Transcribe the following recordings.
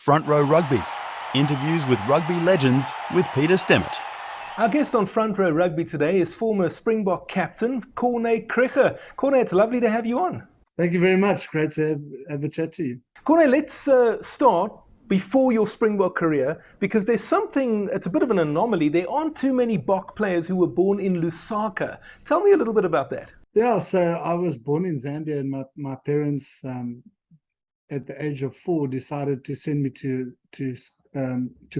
Front Row Rugby. Interviews with rugby legends with Peter Stemmet. Our guest on Front Row Rugby today is former Springbok captain Corné Krige. Corné, it's lovely to have you on. Thank you very much. Great to have a chat to you. Corné, let's start before your Springbok career, because there's something, it's a bit of an anomaly. There aren't too many Bok players who were born in Lusaka. Tell me a little bit about that. Yeah, so I was born in Zambia, and my parents, at the age of 4, decided to send me to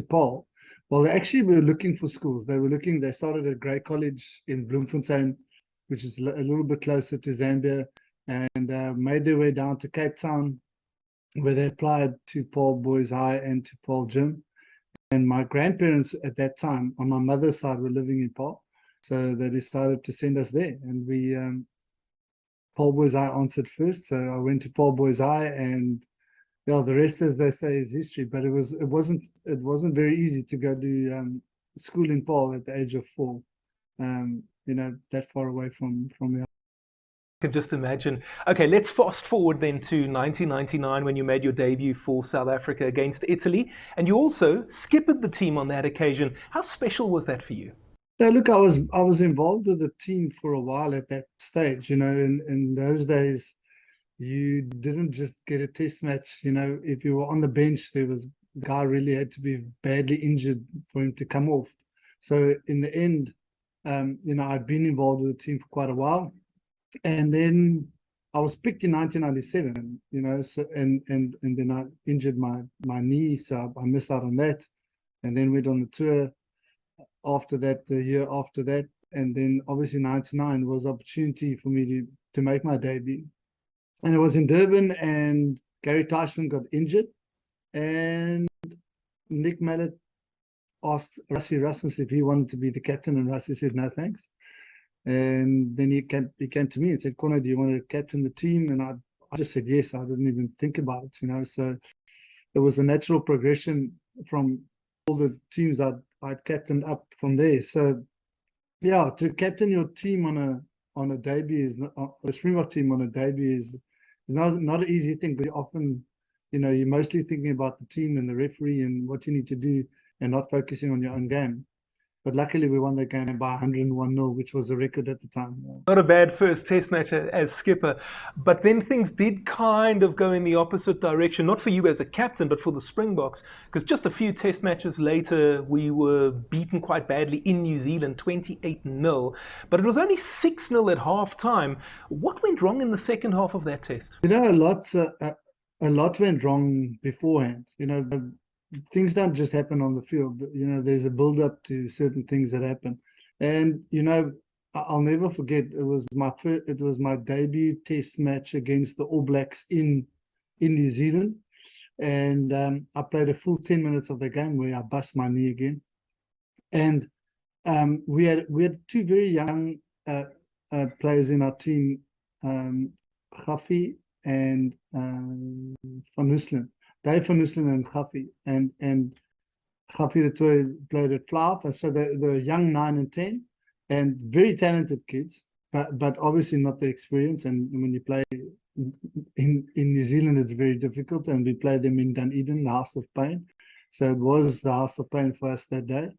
Paul. Well, they actually were looking for schools. They started at Grey College in Bloemfontein, which is a little bit closer to Zambia, and made their way down to Cape Town, where they applied to Paul Boys High and to Paul Gym. And my grandparents at that time, on my mother's side, were living in Paul. So they decided to send us there. And we, Paul Boys High answered first. So I went to Paul Boys High, and yeah, the rest, as they say, is history. But it wasn't very easy to go to school in Paul at the age of 4. That far away from here. I can just imagine. Okay, let's fast forward then to 1999 when you made your debut for South Africa against Italy, and you also skippered the team on that occasion. How special was that for you? Yeah, look, I was involved with the team for a while at that stage. In those days, you didn't just get a test match. If you were on the bench, the guy really had to be badly injured for him to come off. So in the end, I'd been involved with the team for quite a while. And then I was picked in 1997, and then I injured my knee, so I missed out on that, and then went on the tour after that, the year after that, and then obviously 99 was opportunity for me to make my debut, and it was in Durban, and Gary Teichman got injured, and Nick Mallett asked Rassie Rasmus if he wanted to be the captain, and Rassie said no thanks. And then he came to me and said, "Corne, do you want to captain the team?" And I just said yes. I didn't even think about it, So it was a natural progression from all the teams I'd captained up from there. So yeah, to captain your team on a debut is a Springbok team on a debut is not an easy thing. But often, you're mostly thinking about the team and the referee and what you need to do, and not focusing on your own game. But luckily, we won that game by 101-0, which was a record at the time. Not a bad first test match as skipper. But then things did kind of go in the opposite direction, not for you as a captain, but for the Springboks, because just a few test matches later, we were beaten quite badly in New Zealand, 28-0. But it was only 6-0 at half-time. What went wrong in the second half of that test? A lot went wrong beforehand. Things don't just happen on the field. There's a build-up to certain things that happen, and I'll never forget. It was my debut test match against the All Blacks in New Zealand, and I played a full 10 minutes of the game where I bust my knee again, and we had 2 very young players in our team, Ghafi and Van Huislen. Dave Van Huislen and Ghafi, and Ghafi the toy played at Flav, and so they're young 9 and 10, and very talented kids, but obviously not the experience. And when you play in New Zealand, it's very difficult, and we played them in Dunedin, the House of Pain. So it was the House of Pain for us that day.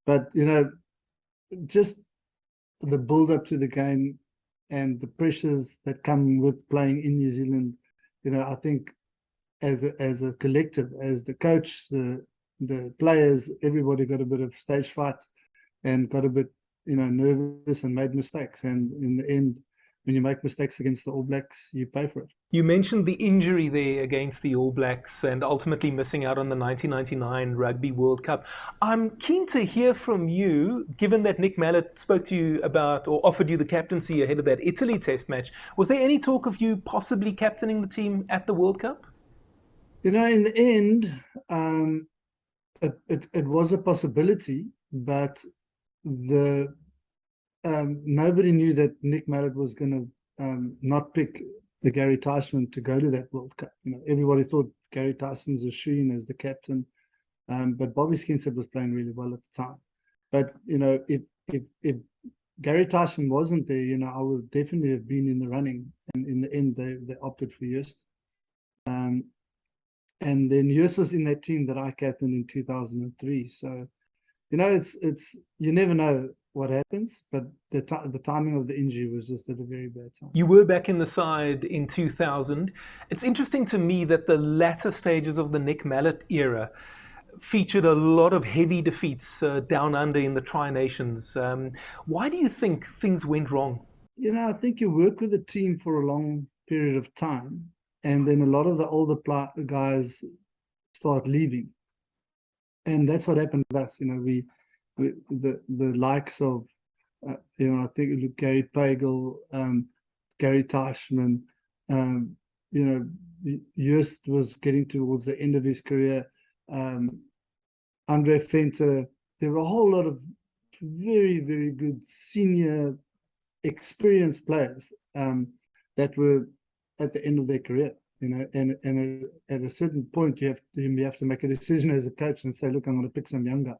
But just the build up to the game and the pressures that come with playing in New Zealand, I think, as a collective, as the coach, the players, everybody got a bit of stage fright and got a bit, nervous and made mistakes. And in the end, when you make mistakes against the All Blacks, you pay for it. You mentioned the injury there against the All Blacks and ultimately missing out on the 1999 Rugby World Cup. I'm keen to hear from you, given that Nick Mallett spoke to you about or offered you the captaincy ahead of that Italy test match. Was there any talk of you possibly captaining the team at the World Cup? In the end, it was a possibility, but nobody knew that Nick Mallett was going to not pick the Gary Teichman to go to that World Cup. Everybody thought Gary Teichman was a shoo-in as the captain, but Bobby Skinstad was playing really well at the time. But if Gary Teichman wasn't there, I would definitely have been in the running. And in the end, they opted for Just. And then Jus was in that team that I captained in 2003. So, it's you never know what happens, but the timing of the injury was just at a very bad time. You were back in the side in 2000. It's interesting to me that the latter stages of the Nick Mallett era featured a lot of heavy defeats down under in the Tri-Nations. Why do you think things went wrong? I think you work with a team for a long period of time, and then a lot of the older guys start leaving. And that's what happened with us. The likes of, I think Gary Pagel, Gary Teichmann, Just was getting towards the end of his career. Andre Venter. There were a whole lot of very, very good senior, experienced players that were at the end of their career. And at a certain point, you have to make a decision as a coach and say, look, I'm going to pick some young guys.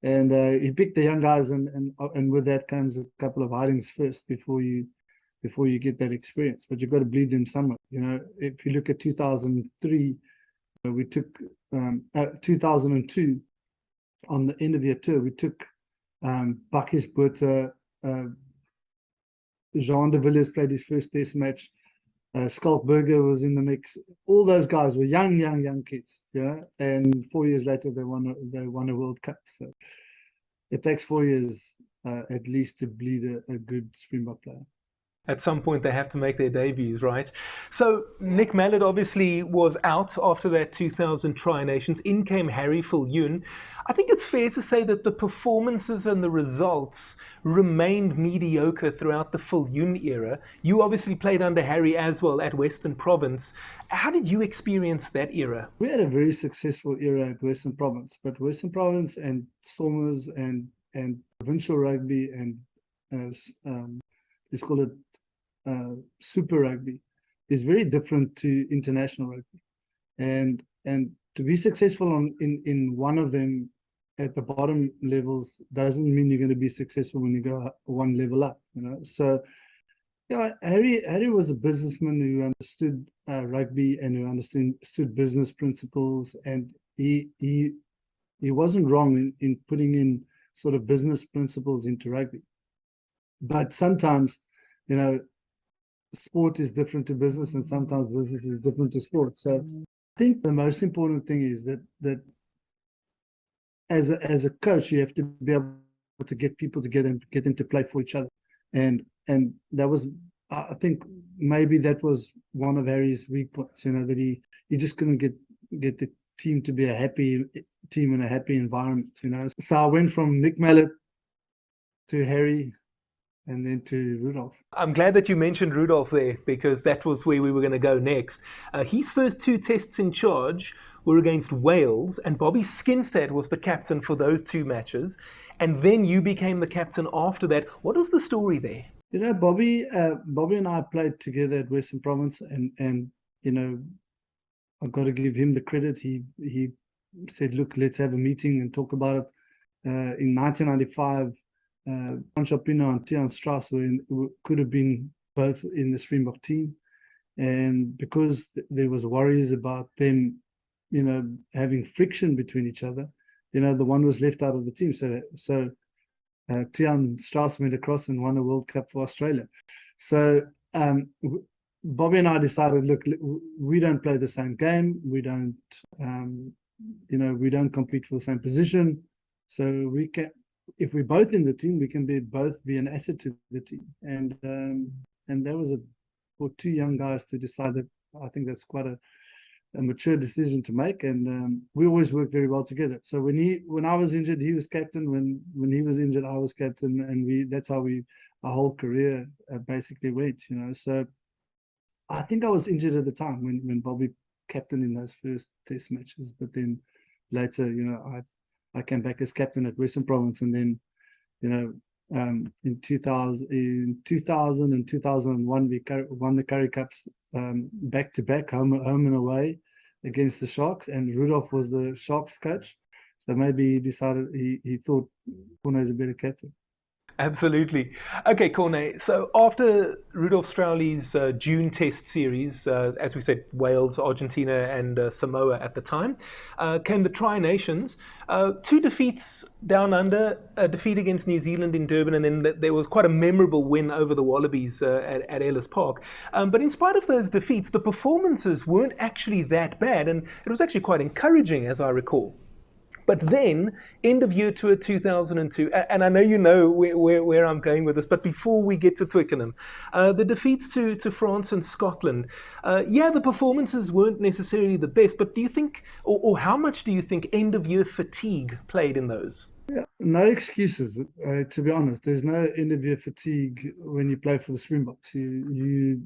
And he picked the young guys, and with that comes a couple of hidings first before you get that experience. But you've got to bleed them somewhere. If you look at 2003, we took 2002 on the end of year tour. We took Bakis Botha, Jean de Villiers played his first test match. Skalkberger was in the mix. All those guys were young kids, and 4 years later they won a World Cup. So it takes 4 years at least to bleed a good Springbok player. At some point they have to make their debuts, right? So Nick Mallett obviously was out after that 2000 Tri-Nations. In came Harry Viljoen. I think it's fair to say that the performances and the results remained mediocre throughout the Viljoen era. You obviously played under Harry as well at Western Province. How did you experience that era? We had a very successful era at Western Province, but Western Province and Stormers and provincial rugby and let's call it Super Rugby is very different to international rugby, and to be successful in one of them at the bottom levels doesn't mean you're going to be successful when you go one level up. So Harry was a businessman who understood rugby and who understood business principles, and he wasn't wrong in putting in sort of business principles into rugby. But sometimes, sport is different to business, and sometimes business is different to sport. So I think the most important thing is that as a coach, you have to be able to get people together and get them to play for each other. And that was, I think, maybe that was one of Harry's weak points. That he just couldn't get the team to be a happy team in a happy environment. So I went from Nick Mallett to Harry, and then to Rudolf. I'm glad that you mentioned Rudolf there, because that was where we were going to go next. His first two tests in charge were against Wales, and Bobby Skinstad was the captain for those two matches. And then you became the captain after that. What was the story there? Bobby and I played together at Western Province, and I've got to give him the credit. He said, look, let's have a meeting and talk about it. In 1995, Pino and Tian Strauss could have been both in the Springbok team, and because there was worries about them, having friction between each other, the one was left out of the team. So Tian Strauss went across and won a World Cup for Australia. So Bobby and I decided, look, we don't play the same game. We don't, we don't compete for the same position. So we can. If we're both in the team, we can both be an asset to the team. And that was for two young guys to decide that. I think that's quite a mature decision to make. And we always work very well together. So when I was injured, he was captain. When he was injured, I was captain. And that's how our whole career basically went, So I think I was injured at the time when Bobby captained in those first test matches. But then later, I came back as captain at Western Province, and then, in 2000 and 2001, we won the Currie Cups back to back, home and away against the Sharks, and Rudolf was the Sharks coach. So maybe he decided he thought Corne is a better captain. Absolutely. Okay, Corne. So after Rudolf Straueli's June Test series, as we said, Wales, Argentina, and Samoa at the time, came the Tri-Nations. Two defeats down under, a defeat against New Zealand in Durban, and then there was quite a memorable win over the Wallabies at Ellis Park. But in spite of those defeats, the performances weren't actually that bad, and it was actually quite encouraging, as I recall. But then, end of year tour 2002, and I know you know where I'm going with this, but before we get to Twickenham, the defeats to France and Scotland, the performances weren't necessarily the best, but do you think, or how much do you think end of year fatigue played in those? Yeah, no excuses. To be honest, there's no end of year fatigue when you play for the Springboks. You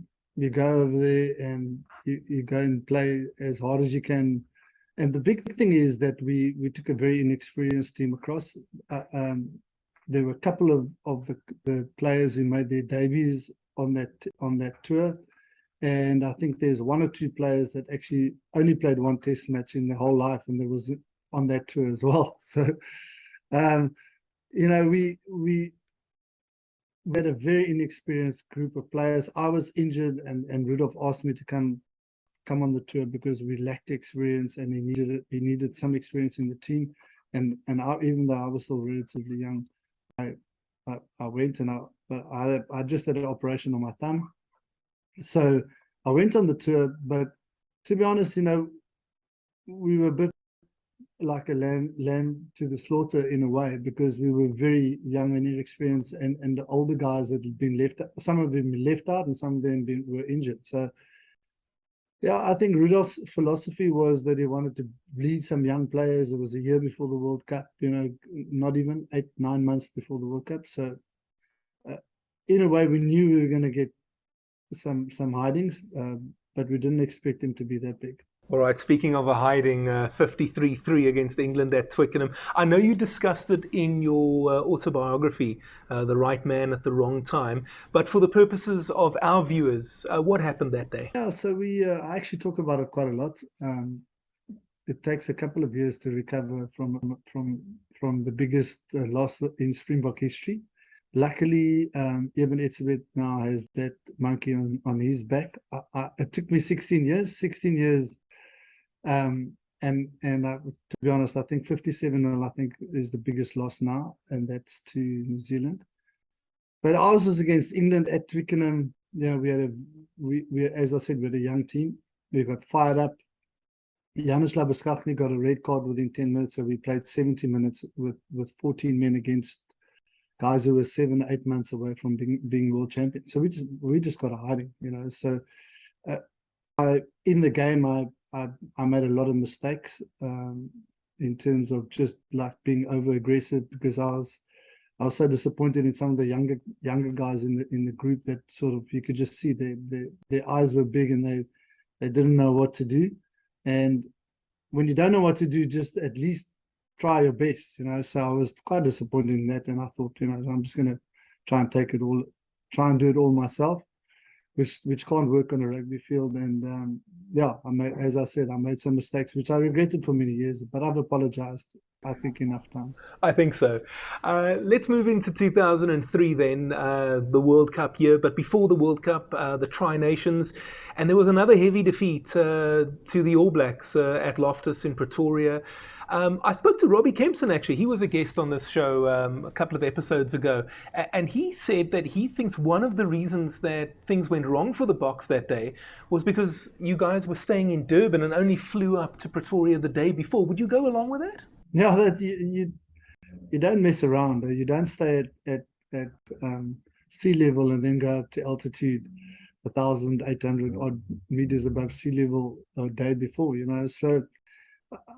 go over there and you go and play as hard as you can. And the big thing is that we took a very inexperienced team across. There were a couple of the players who made their debuts on that tour, and I think there's one or two players that actually only played one Test match in their whole life, and there was on that tour as well. So, we had a very inexperienced group of players. I was injured, and Rudolf asked me to come on the tour because we lacked experience, and he needed some experience in the team. And even though I was still relatively young, I went, but I just had an operation on my thumb, so I went on the tour. But to be honest, we were a bit like a lamb to the slaughter in a way, because we were very young and inexperienced, and the older guys had been left. Some of them been left out, and some of them were injured. So. Yeah, I think Rudolph's philosophy was that he wanted to bleed some young players. It was a year before the World Cup, not even 8-9 months before the World Cup. So, in a way, we knew we were going to get some hidings, but we didn't expect them to be that big. All right, speaking of a hiding, 53-3 against England at Twickenham. I know you discussed it in your autobiography, The Right Man at the Wrong Time, but for the purposes of our viewers, what happened that day? Yeah, so I actually talk about it quite a lot. It takes a couple of years to recover from the biggest loss in Springbok history. Luckily, Eben Etzebeth now has that monkey on his back. It took me 16 years. And to be honest, I think 57-0, I think, is the biggest loss now, and that's to New Zealand. But ours was against England at Twickenham. We as I said, we had a young team. We got fired up. Janus Labuschagne got a red card within 10 minutes, so we played 70 minutes with 14 men against guys who were 7-8 months away from being world champions. So we just got a hiding, So in the game, I made a lot of mistakes in terms of just like being over aggressive, because I was so disappointed in some of the younger guys in the group that sort of, you could just see their eyes were big and they didn't know what to do. And when you don't know what to do, just at least try your best, So I was quite disappointed in that, and I thought, I'm just going to try and do it all myself, which can't work on a rugby field. And as I said, I made some mistakes which I regretted for many years, but I've apologized, I think, enough times. I think so. Let's move into 2003 then, the World Cup year. But before the World Cup, the Tri-Nations, and there was another heavy defeat to the All Blacks at Loftus in Pretoria. I spoke to Robbie Kempson, actually. He was a guest on this show a couple of episodes ago. And he said that he thinks one of the reasons that things went wrong for the Boks that day was because you guys were staying in Durban and only flew up to Pretoria the day before. Would you go along with that? Yeah, that you don't mess around. You don't stay at sea level and then go up to altitude 1,800 odd meters above sea level a day before, So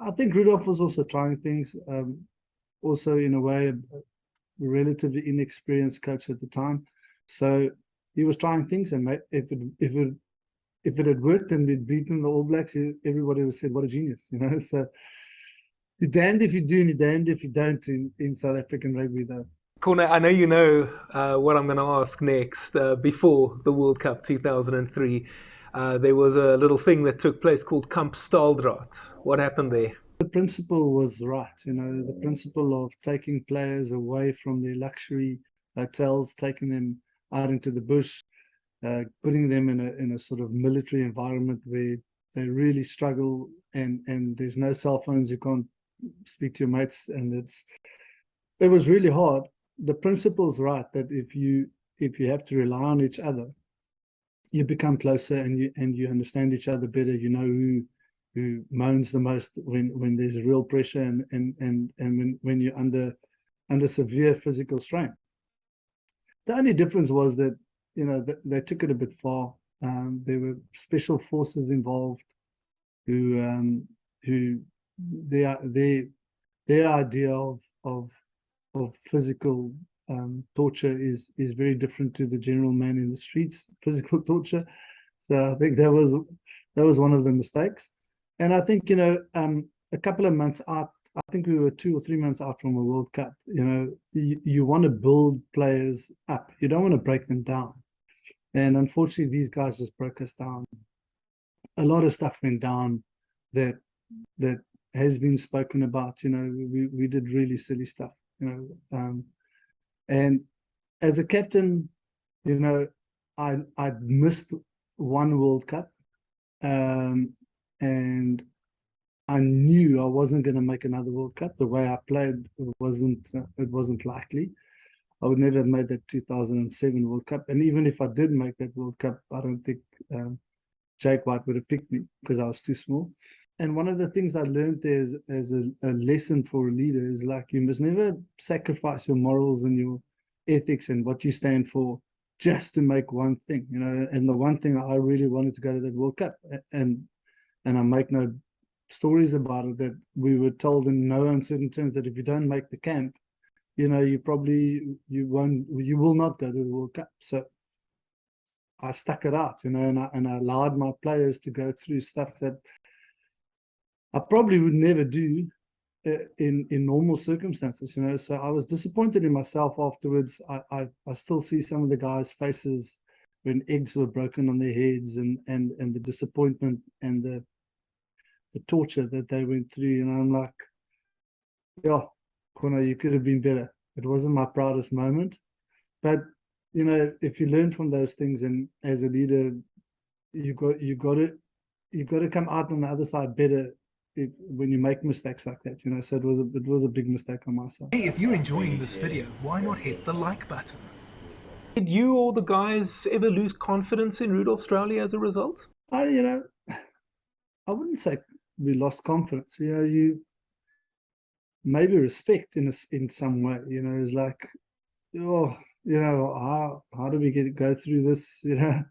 I think Rudolf was also trying things. Also, in a way, a relatively inexperienced coach at the time, so he was trying things. And if it had worked and we'd beaten the All Blacks, everybody would have said, "What a genius!" So you're damned if you do, and you're damned if you don't in South African rugby, though. Corne, I know you know what I'm going to ask next. Before the World Cup 2003. There was a little thing that took place called Kamp Staaldraad. What happened there? The principle was right, the principle of taking players away from their luxury hotels, taking them out into the bush, putting them in a sort of military environment where they really struggle, and there's no cell phones, you can't speak to your mates, and it was really hard. The principle's right, that if you have to rely on each other, you become closer, and you understand each other better. You know who moans the most when there's real pressure, and when you're under severe physical strain. The only difference was that, you know, they took it a bit far. There were special forces involved who their idea of physical torture is very different to the general man in the streets physical torture. So I think that was one of the mistakes. And I think, you know, a couple of months out, I think we were 2 or 3 months out from a World Cup. You know, you want to build players up. You don't want to break them down. And unfortunately, these guys just broke us down. A lot of stuff went down that has been spoken about. You know, we did really silly stuff. You know, and as a captain, you know, I'd missed one World Cup, and I knew I wasn't going to make another World Cup. The way I played it wasn't likely. I would never have made that 2007 World Cup. And even if I did make that World Cup, I don't think Jake White would have picked me because I was too small. And one of the things I learned there as a lesson for a leader is, like, you must never sacrifice your morals and your ethics and what you stand for just to make one thing, you know. And the one thing, I really wanted to go to that World Cup. And I make no stories about it, that we were told in no uncertain terms that if you don't make the camp, you know, you will not go to the World Cup. So I stuck it out, you know, and I allowed my players to go through stuff that I probably would never do in normal circumstances, you know. So I was disappointed in myself afterwards. I still see some of the guys' faces when eggs were broken on their heads, and the disappointment and the torture that they went through. And I'm like, yeah, Corne, you could have been better. It wasn't my proudest moment. But, you know, if you learn from those things, and as a leader, you got to come out on the other side better when you make mistakes like that, you know. So it was a big mistake on my side. Hey, if you're enjoying this video, why not hit the like button? Did you or the guys ever lose confidence in Rudolf Straueli as a result? I wouldn't say we lost confidence. You know, you maybe respect in some way. You know, it's like, oh, you know, how do we go through this? You know,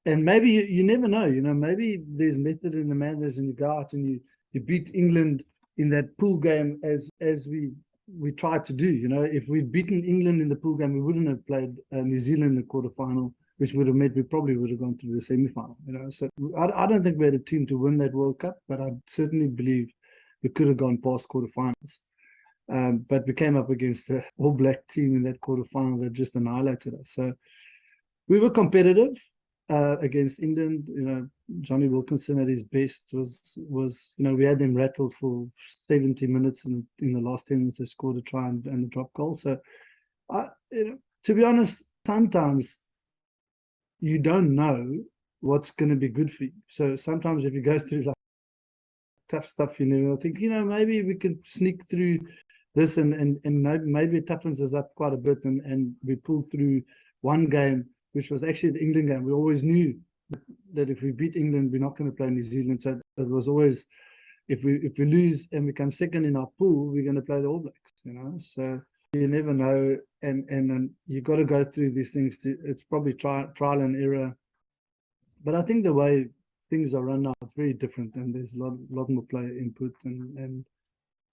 and maybe you never know. You know, maybe there's method in the madness, and you go out and you beat England in that pool game as we tried to do. You know, if we'd beaten England in the pool game, we wouldn't have played New Zealand in the quarterfinal, which would have meant we probably would have gone through the semi-final. You know, so I don't think we had a team to win that World Cup, but I certainly believe we could have gone past quarterfinals. But we came up against the All Black team in that quarterfinal that just annihilated us. So we were competitive against England. You know, Johnny Wilkinson at his best was you know, we had them rattled for 70 minutes, and in the last 10 minutes they scored a try and a drop goal. So, you know, to be honest, sometimes you don't know what's going to be good for you. So sometimes if you go through like tough stuff, you never think, you know, maybe we could sneak through this, and maybe it toughens us up quite a bit, and we pull through one game, which was actually the England game. We always knew that if we beat England, we're not going to play New Zealand. So it was always, if we lose and we come second in our pool, we're going to play the All Blacks, you know. So you never know, and you got to go through these things. It's probably trial and error. But I think the way things are run now, it's very different, and there's a lot more player input, and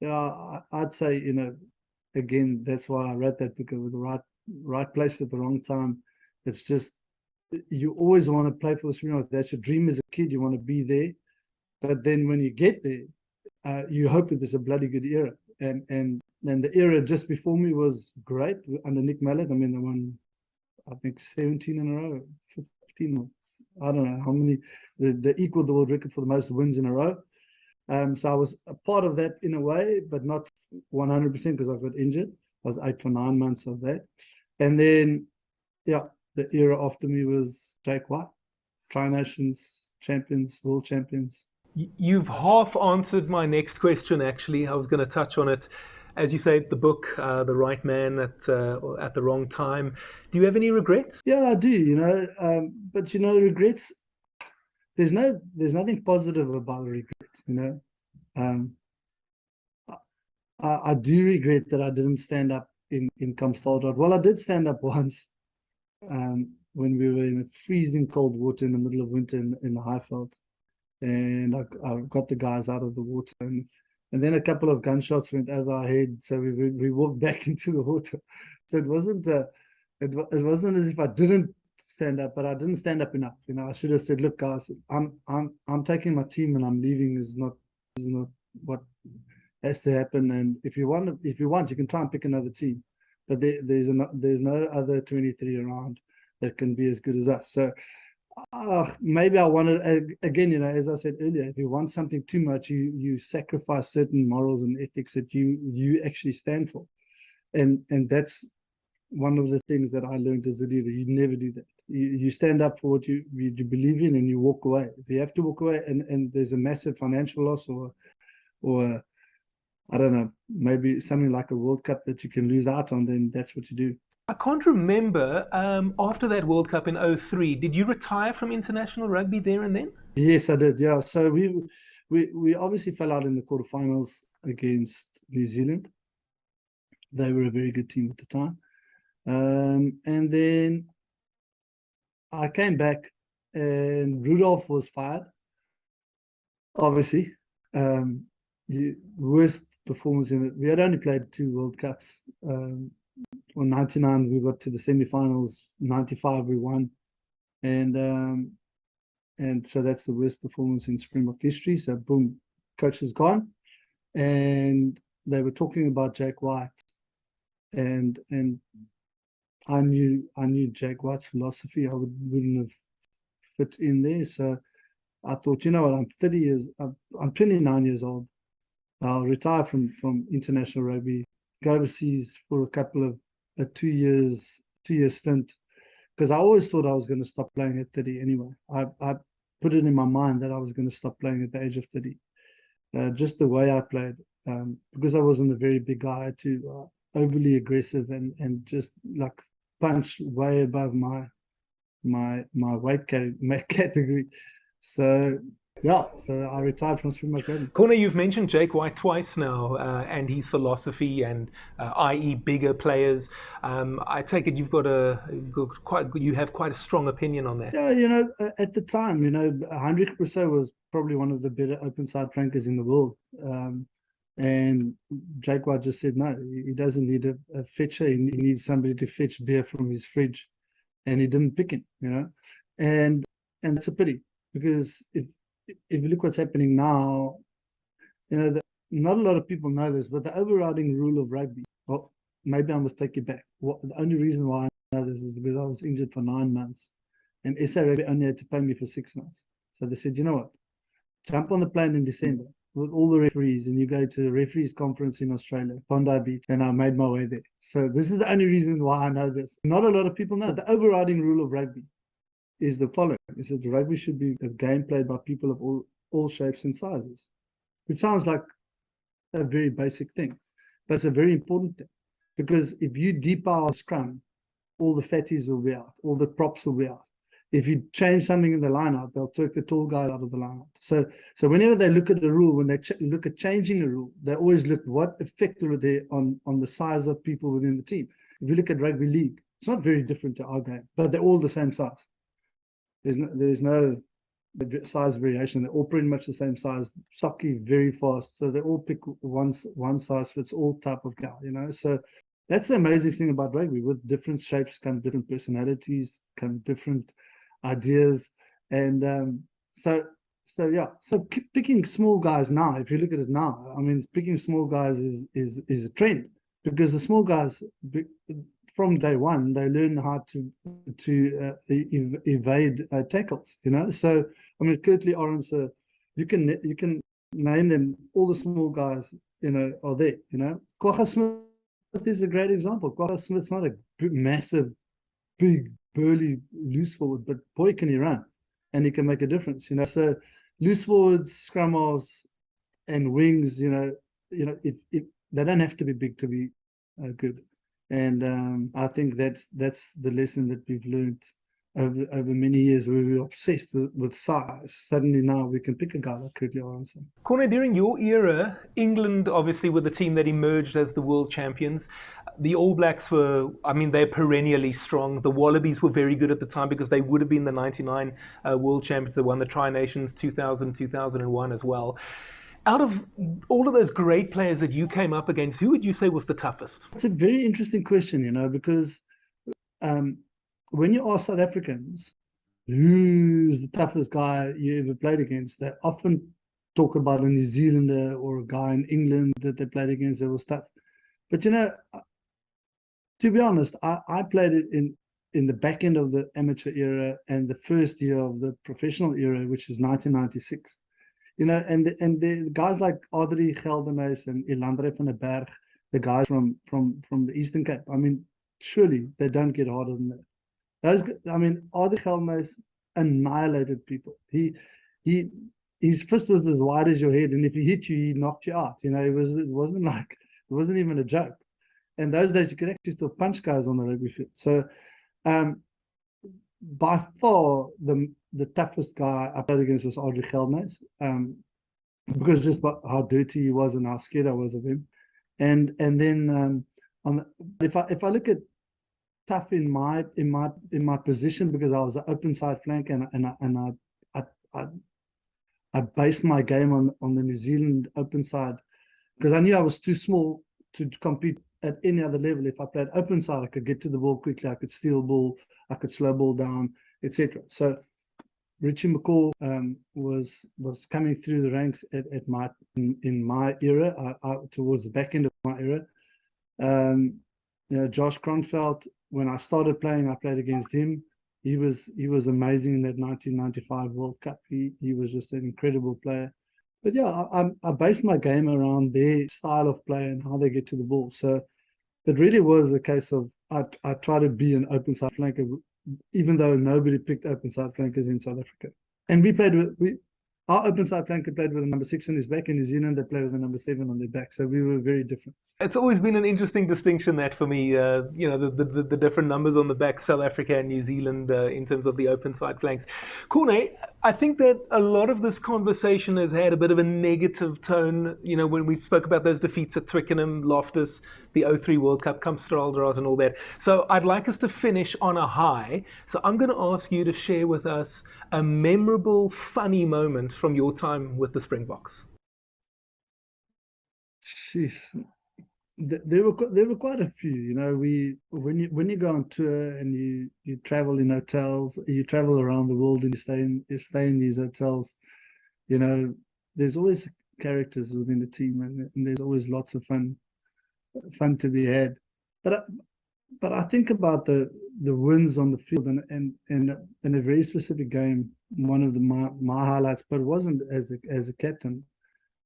yeah, I'd say, you know, again, that's why I read that book, with the right place at the wrong time. It's just, you always want to play for the Springboks. That's your dream as a kid. You want to be there, but then when you get there, you hope that there's a bloody good era. And the era just before me was great under Nick Mallett. I mean, they won, I think, 17 in a row, 15. I don't know how many. They equaled the world record for the most wins in a row. So I was a part of that in a way, but not 100% because I got injured. I was out for 9 months of that. And then, yeah, the era after me was Jake White, Tri-Nations champions, world champions. You've half answered my next question, actually. I was going to touch on it. As you say, the book, The Right Man at the Wrong Time. Do you have any regrets? Yeah, I do, but regrets, there's nothing positive about regret, I do regret that I didn't stand up in Kamp Staaldraad. Well, I did stand up once when we were in a freezing cold water in the middle of winter in the Highveld. And I got the guys out of the water. And then a couple of gunshots went over our head. So we walked back into the water. So it wasn't as if I didn't stand up, but I didn't stand up enough. I should have said, look, guys, I'm taking my team and I'm leaving is not what has to happen. And if you want, you can try and pick another team, but there's no other 23 around that can be as good as us. So maybe I wanted, again, as I said earlier, if you want something too much, you sacrifice certain morals and ethics that you actually stand for, and that's one of the things that I learned as a leader. You never do that. You stand up for what you believe in, and you walk away. If you have to walk away, and there's a massive financial loss, or I don't know, maybe something like a World Cup that you can lose out on, then that's what you do. I can't remember, after that World Cup in 2003, did you retire from international rugby there and then? Yes, I did, yeah. So we obviously fell out in the quarterfinals against New Zealand. They were a very good team at the time. And then I came back and Rudolf was fired, obviously. The worst performance in it. We had only played 2 World Cups. On 99 we got to the semi-finals. 95 we won, and so that's the worst performance in Springbok history. So boom, coach is gone, and they were talking about Jake White, and I knew Jake White's philosophy. I wouldn't have fit in there. So I thought, you know what, I'm 29 years old. I'll retire from international rugby, go overseas for a couple of a 2-year stint, because I always thought I was going to stop playing at 30 anyway. I put it in my mind that I was going to stop playing at the age of 30. Just the way I played, because I wasn't a very big guy, too overly aggressive and just like punch way above my weight category. So yeah, so I retired from Springbok Rugby. Corne, you've mentioned Jake White twice now, and his philosophy, and i.e. bigger players. I take it you have quite a strong opinion on that. Yeah, at the time, Hendrik Rousseau was probably one of the better open side flankers in the world. And Jake White just said, no, he doesn't need a fetcher. He needs somebody to fetch beer from his fridge. And he didn't pick him, and it's a pity, because if you look what's happening now, not a lot of people know this, but the overriding rule of rugby, well, maybe I must take it back. The only reason why I know this is because I was injured for 9 months, and SA Rugby only had to pay me for 6 months. So they said, you know what, jump on the plane in December with all the referees, and you go to the referees conference in Australia, Bondi Beach, and I made my way there. So this is the only reason why I know this. Not a lot of people know. The overriding rule of rugby is the following: is that rugby should be a game played by people of all shapes and sizes, which sounds like a very basic thing, but it's a very important thing, because if you depower scrum, all the fatties will be out, all the props will be out. If you change something in the line-out, they'll take the tall guy out of the line-out. So whenever they look at the rule, when they look at changing a rule, they always look what effect are they on the size of people within the team. If you look at rugby league, it's not very different to our game, but they're all the same size. There's no size variation. They're all pretty much the same size. Socky, very fast. So they all pick one size fits all type of guy, So that's the amazing thing about rugby. With different shapes come different personalities, come different ideas. And so picking small guys now, if you look at it now, I mean, picking small guys is a trend, because the small guys, from day one, they learn how to evade tackles, So, I mean, Kurtley, Orange, you can name them. All the small guys, are there, Kwagga Smith Is a great example. Gareth Smith's not a massive, big, burly loose forward, but boy, can he run, and he can make a difference. So loose forwards, scrum halves, and wings. If they don't have to be big to be good, and I think that's the lesson that we've learned over many years, where we're obsessed with size. Suddenly now we can pick a guy like Krige Aronsson. Corne, during your era, England obviously were the team that emerged as the world champions. The All Blacks were, they're perennially strong. The Wallabies were very good at the time because they would have been the 99 world champions that won the Tri-Nations 2000, 2001 as well. Out of all of those great players that you came up against, who would you say was the toughest? It's a very interesting question, because when you ask South Africans, who's the toughest guy you ever played against, they often talk about a New Zealander or a guy in England that they played against that was tough. But to be honest, I played it in the back end of the amateur era and the first year of the professional era, which is 1996. And the guys like Audrey Geldenhuys and Elandre van der Berg, the guys from the Eastern Cape, surely they don't get harder than that. Audrey Geldenhuys annihilated people. His fist was as wide as your head, and if he hit you, he knocked you out. It wasn't even a joke. And those days, you could actually still punch guys on the rugby field. So, by far, the toughest guy I played against was Audrey Geldenhuys, because just how dirty he was and how scared I was of him. And then if I look at tough in my position, because I was an open side flank, and I based my game on the New Zealand open side, because I knew I was too small to compete at any other level. If I played open side, I could get to the ball quickly, I could steal ball, I could slow ball down, etc. So Richie McCaw was coming through the ranks in my era, towards the back end of my era. Josh Kronfeld, when I started playing, I played against him. He was amazing in that 1995 World Cup. He was just an incredible player. But yeah, I based my game around their style of play and how they get to the ball. So it really was a case of I try to be an open side flanker, even though nobody picked open side flankers in South Africa. And our open side flanker played with a number 6 on his back. In New Zealand, they played with a number 7 on their back. So we were very different. It's always been an interesting distinction that for me, the different numbers on the back, South Africa and New Zealand, in terms of the open side flanks. Corne, I think that a lot of this conversation has had a bit of a negative tone, when we spoke about those defeats at Twickenham, Loftus, the 03 World Cup, Kamp Staaldraad and all that. So I'd like us to finish on a high. So I'm going to ask you to share with us a memorable, funny moment from your time with the Springboks. Jeez. There were quite a few. When you go on tour and you travel in hotels, you travel around the world and you stay in these hotels, there's always characters within the team, and there's always lots of fun to be had. But I think about the wins on the field, and in a very specific game, one of my highlights, but it wasn't as a captain,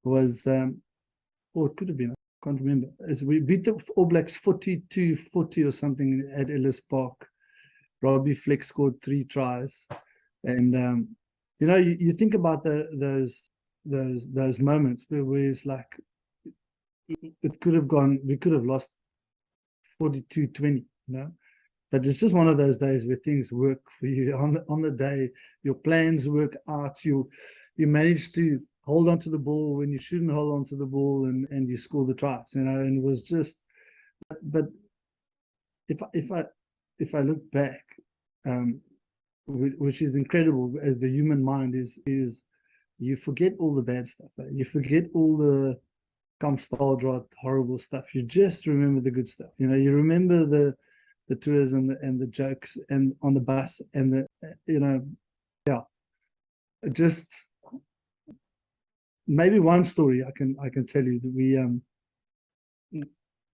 was or it could have been, I can't remember, as we beat the All Blacks 42-40 or something at Ellis Park. Robbie Fleck scored 3 tries, and you think about those moments where it's like it could have gone, we could have lost 42-20, but it's just one of those days where things work for you on the day. Your plans work out. You manage to hold on to the ball when you shouldn't hold on to the ball, and you score the tries, and it was just, but if I look back, which is incredible as the human mind is you forget all the bad stuff, you forget all the Kamp Staaldraad horrible stuff, you just remember the good stuff. You remember the tours and the jokes and on the bus and just maybe one story I can tell you that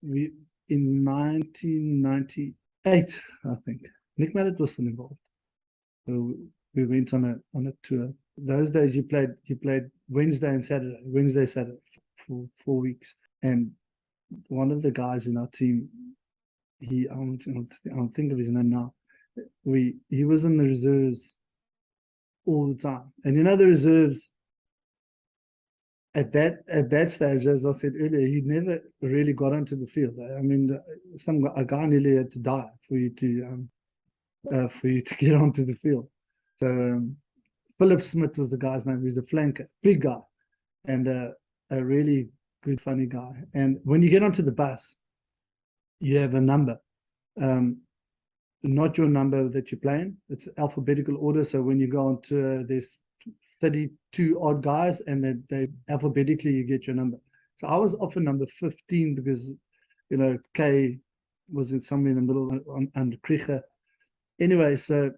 we in 1998, I think, Nick Mallett was still involved. So we went on a tour. Those days you played Wednesday and Saturday, Saturday for 4 weeks, and one of the guys in our team, I'll think of his name now. He was in the reserves all the time, and the reserves at that stage, as I said earlier, he never really got onto the field. I mean, a guy nearly had to die for you to get onto the field. So Philip Smith was the guy's name. He's a flanker, big guy, and a really good, funny guy. And when you get onto the bus, you have a number, not your number that you're playing. It's alphabetical order. So when you go on tour, there's 32 odd guys, and they alphabetically you get your number. So I was often number 15 because, K was somewhere in the middle under Krige. Anyway, so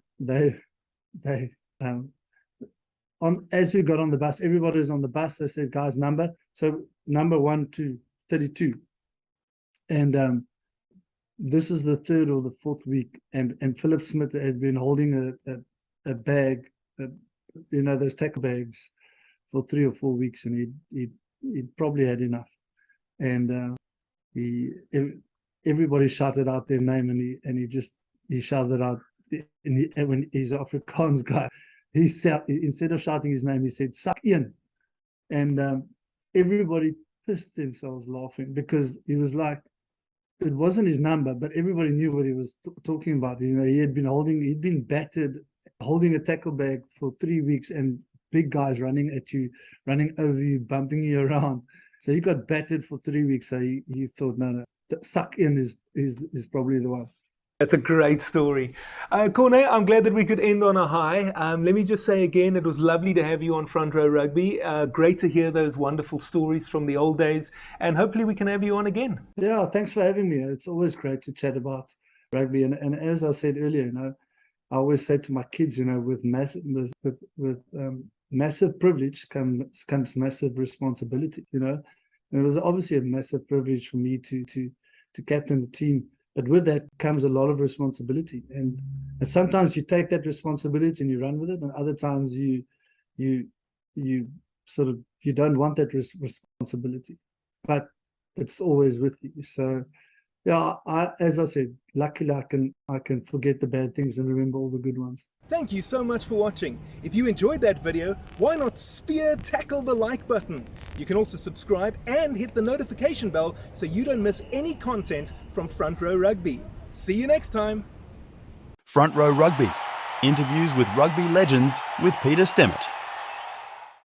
as we got on the bus, everybody was on the bus. They said, guys, number. So number 1 to 32. And this is the third or the fourth week. And Philip Smith had been holding a bag, those tackle bags for 3 or 4 weeks, and he'd probably had enough. And everybody shouted out their name, and he shouted out. And when he's an Afrikaans guy, instead of shouting his name, he said "sak in," and everybody pissed themselves laughing because he was like, it wasn't his number, but everybody knew what he was talking about. He'd been battered, holding a tackle bag for 3 weeks, and big guys running at you, running over you, bumping you around. So he got battered for 3 weeks. So he thought, no, "sak in" is probably the one. That's a great story. Corne, I'm glad that we could end on a high. Let me just say again, it was lovely to have you on Front Row Rugby. Great to hear those wonderful stories from the old days, and hopefully we can have you on again. Yeah, thanks for having me. It's always great to chat about rugby. And as I said earlier, I always say to my kids, with massive privilege comes massive responsibility. And it was obviously a massive privilege for me to captain the team. But with that comes a lot of responsibility, and sometimes you take that responsibility and you run with it, and other times you don't want that responsibility, but it's always with you. So, yeah, as I said, luckily I can forget the bad things and remember all the good ones. Thank you so much for watching. If you enjoyed that video, why not tackle the like button? You can also subscribe and hit the notification bell so you don't miss any content from Front Row Rugby. See you next time. Front Row Rugby. Interviews with rugby legends with Peter Stemmet.